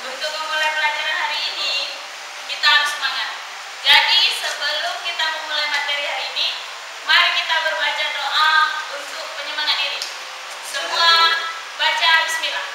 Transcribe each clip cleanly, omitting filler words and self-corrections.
Untuk memulai pelajaran hari ini, kita harus semangat. Jadi sebelum kita memulai materi hari ini, mari kita berbaca doa untuk penyemangat diri. Semua baca Bismillah.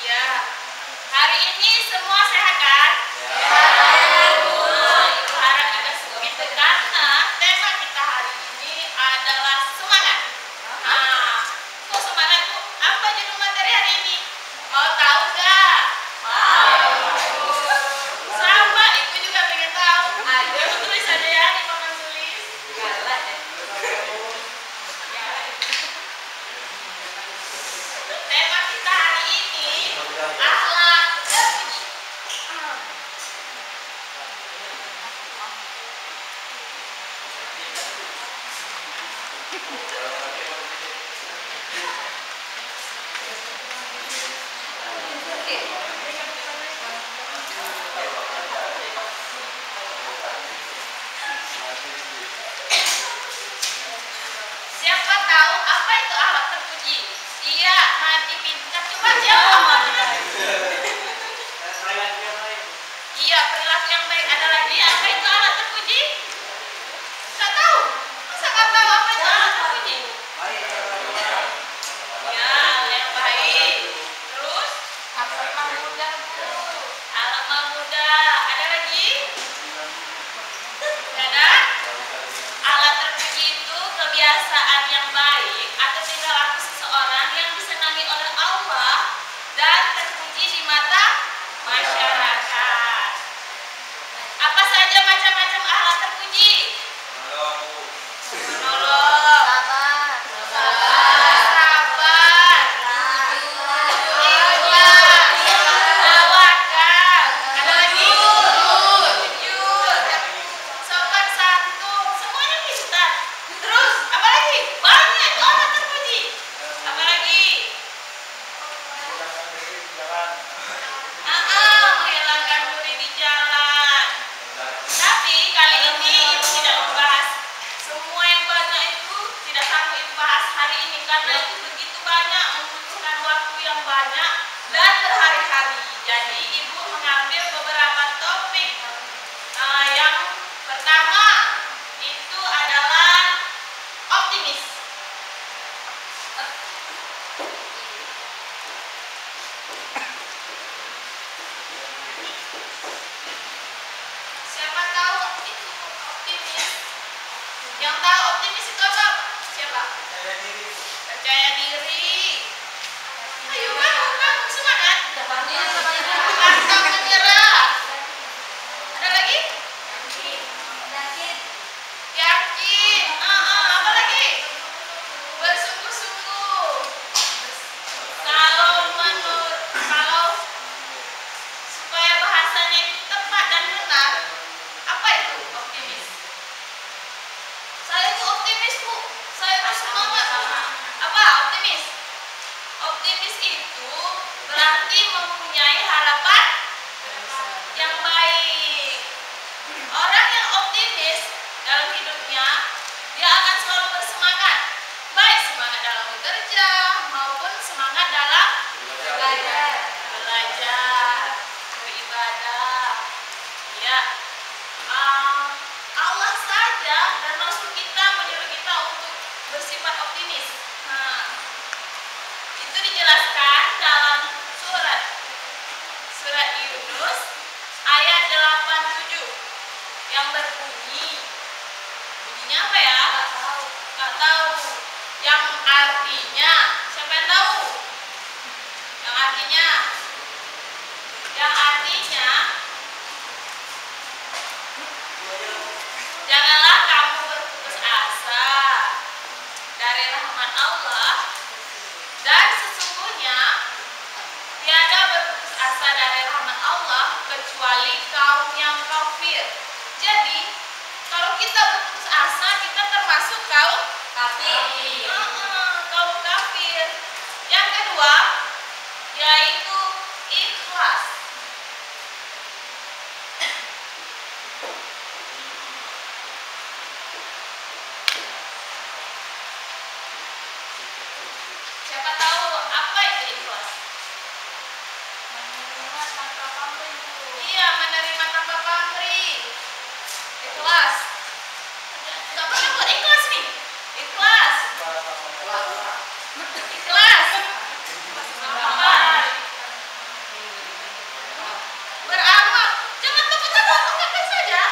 Ya, hari ini semua sehat kan? Ibu harap juga begitu karena tema kita hari ini adalah semangat. Kok semangat Bu? Apa judul materi hari ini? Mau tahu nggak? Sama, Ibu juga pengen tahu. Ada tulis aja ya di papan tulis. Galak ya. Tema kita hari ini akhlak terpuji. Siapa tahu apa itu akhlak terpuji? Iya, Nadi pintar. Coba jawab. Iya, perilaku yang baik. Ada lagi apa itu akhlak terpuji? Nggak tahu. Masa nggak tahu apa itu akhlak terpuji? Ya, yang baik. Terus? Akhlak muda, Bu. Akhlak muda. Ada lagi? Nggak ada? Akhlak terpuji itu kebiasaan yang baik atau tingkah laku seseorang yang disenangi oleh Allah dan terpuji di mata masyarakat. Apa saja macam-macam akhlak terpuji? Menolong, sabar, tawakal, ada lagi? Jujur, sopan santun, semuanya pintar. Terus apa lagi? Banyak itu akhlak terpuji. Apa lagi? Menghilangkan duri di jalan. Tapi kali ini Ibu tidak membahas semua yang banyak itu, tidak sanggup Ibu bahas hari ini karena itu begitu banyak, membutuhkan waktu yang banyak dan berhari-hari. Jadi Ibu mengambil beberapa topik. Yang pertama itu adalah optimis. Siapa tahu itu optimis? Yang tahu optimis itu apa? Siapa? Percaya diri. Ayo bangun, semangat. Pantang menyerah. Ada lagi? Yakin. Apa lagi? Bersungguh-sungguh. Kalau supaya bahasanya itu tepat dan benar, apa itu optimis? Saya itu optimis Bu, saya itu semangat. Apa optimis? Optimis itu berarti mempunyai harapan yang baik. Orang yang optimis dalam hidupnya, dia akan selalu bersemangat, baik semangat dalam bekerja maupun semangat dalam belajar. artinya, janganlah kamu berputus asa dari rahmat Allah, dan sesungguhnya tiada berputus asa dari rahmat Allah kecuali kaum yang kafir. Jadi kalau kita berputus asa, kita termasuk kaum kafir. Kaum kafir. Yang kedua yaitu ikhlas. Siapa tahu apa itu ikhlas? Menerima tanpa pamrih. Iya, menerima tanpa pamrih. Ikhlas. Gak pernah buat ikhlas nih. Ikhlas. Ikhlas. Apa? Beramal. Jangan takut-takut, lakukan saja.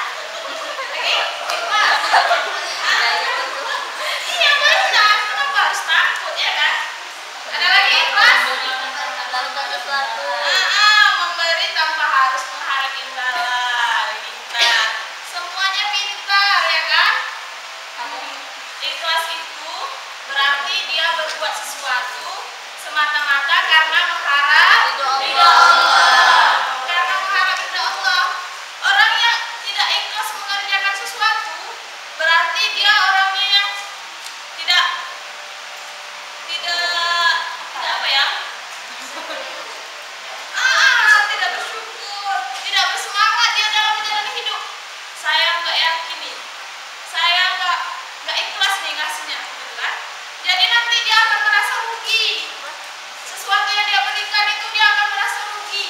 Lagi, ikhlas. Iya benar. Kenapa harus takut ya kan? Ada lagi ikhlas. Melakukan sesuatu. Memberi tanpa harus mengharap imbalan. Pintar. Semuanya pintar ya kan? Ikhlas itu berarti dia berbuat sesuatu semata-mata karena mengharap ridho Allah. Karena mengharap ridho Allah. Orang yang tidak ikhlas mengerjakan sesuatu berarti dia orangnya yang tidak apa ya? Tidak bersyukur, tidak bersemangat dia dalam menjalani hidup. Saya nggak yakin nih, saya nggak ikhlas nih ngasihnya, gitu kan? Jadi nanti dia akan merasa rugi. Sesuatu yang dia berikan itu dia akan merasa rugi.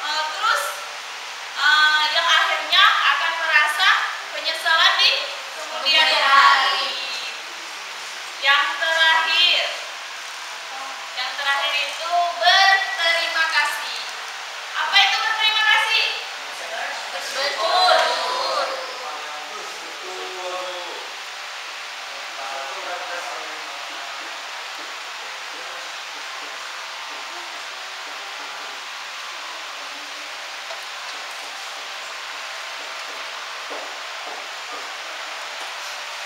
Terus yang akhirnya akan merasa penyesalan di kemudian hari. Yang terakhir itu berterima kasih. Apa itu berterima kasih? Bersyukur.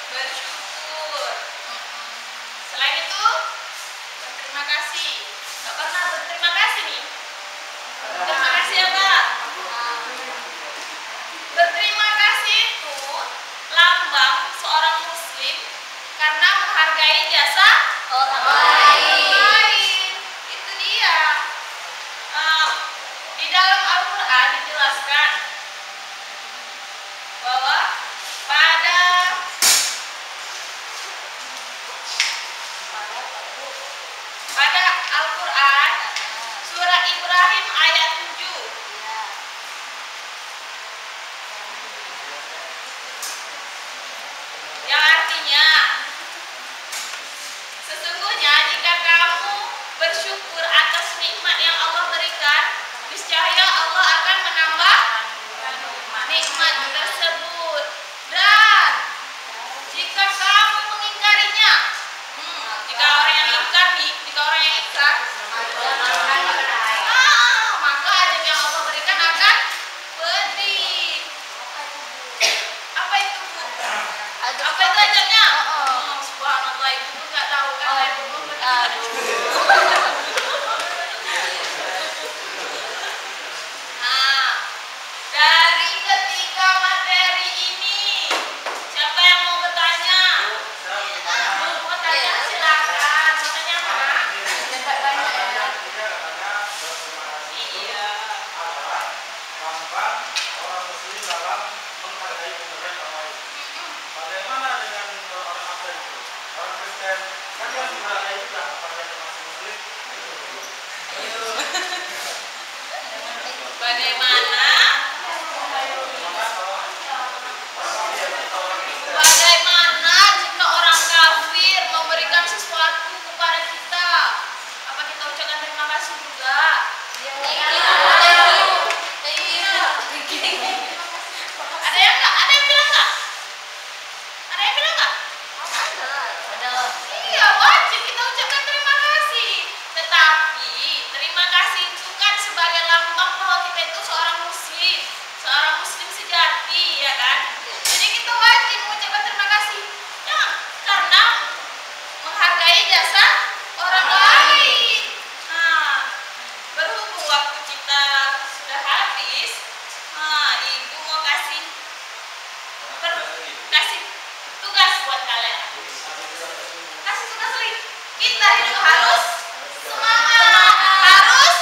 Bersyukur. Selain itu berterima kasih. Gak pernah berterima kasih nih. Berterima kasih ya Pak. Berterima kasih itu lambang seorang muslim karena menghargai jasa Orang orang lain. lain. Itu dia. Di dalam Al-Quran dijelaskan bahwa pada Al-Quran surah Ibrahim ayat 7 yang artinya sesungguhnya jika kamu bersyukur atas nikmat yang Allah berikan, niscaya Allah akan menambah nikmat tersebut. Dan jika kamu mengingkarinya, jika orang yang ingkar, maka azab yang Allah waktu kita sudah habis, nah, ibu mau kasih kasih tugas buat kalian. Kasih tugas lagi. Kita hidup harus semangat, harus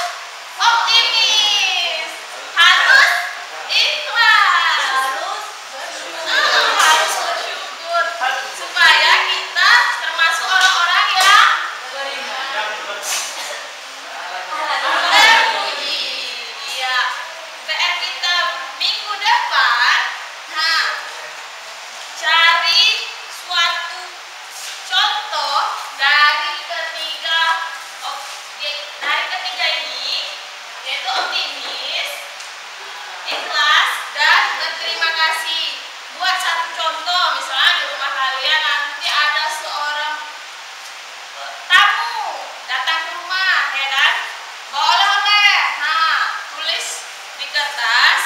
optimis, harus ikhlas, harus bersyukur supaya kita termasuk orang-orang yang terpuji. Iya. PR kita minggu depan, nah, cari suatu contoh dari ketiga ini, yaitu optimis, ikhlas, dan berterima kasih. Buat satu contoh, misalnya di rumah kalian nanti ada seorang tamu datang ke rumah, ya kan? Bawa oleh-oleh. Nah, tulis di kertas,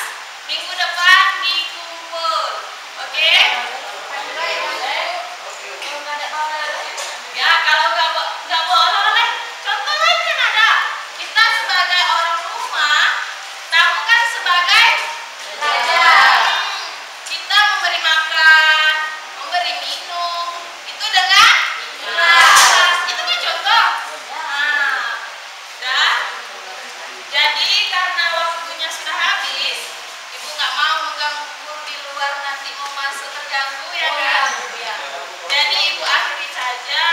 minggu depan dikumpul. Oke? Ya, kalau nggak bawa oleh-oleh, contoh lain kan ada. Kita sebagai orang rumah, tamu kan sebagai raja. Kita memberi makan, memberi minum, itu dengan ikhlas. Itu kan contoh. Nah, dah. Jadi karena waktunya sudah habis, ibu nggak mau mengganggu di luar, nanti mau masuk terganggu, ya kan? Jadi ibu akhiri saja.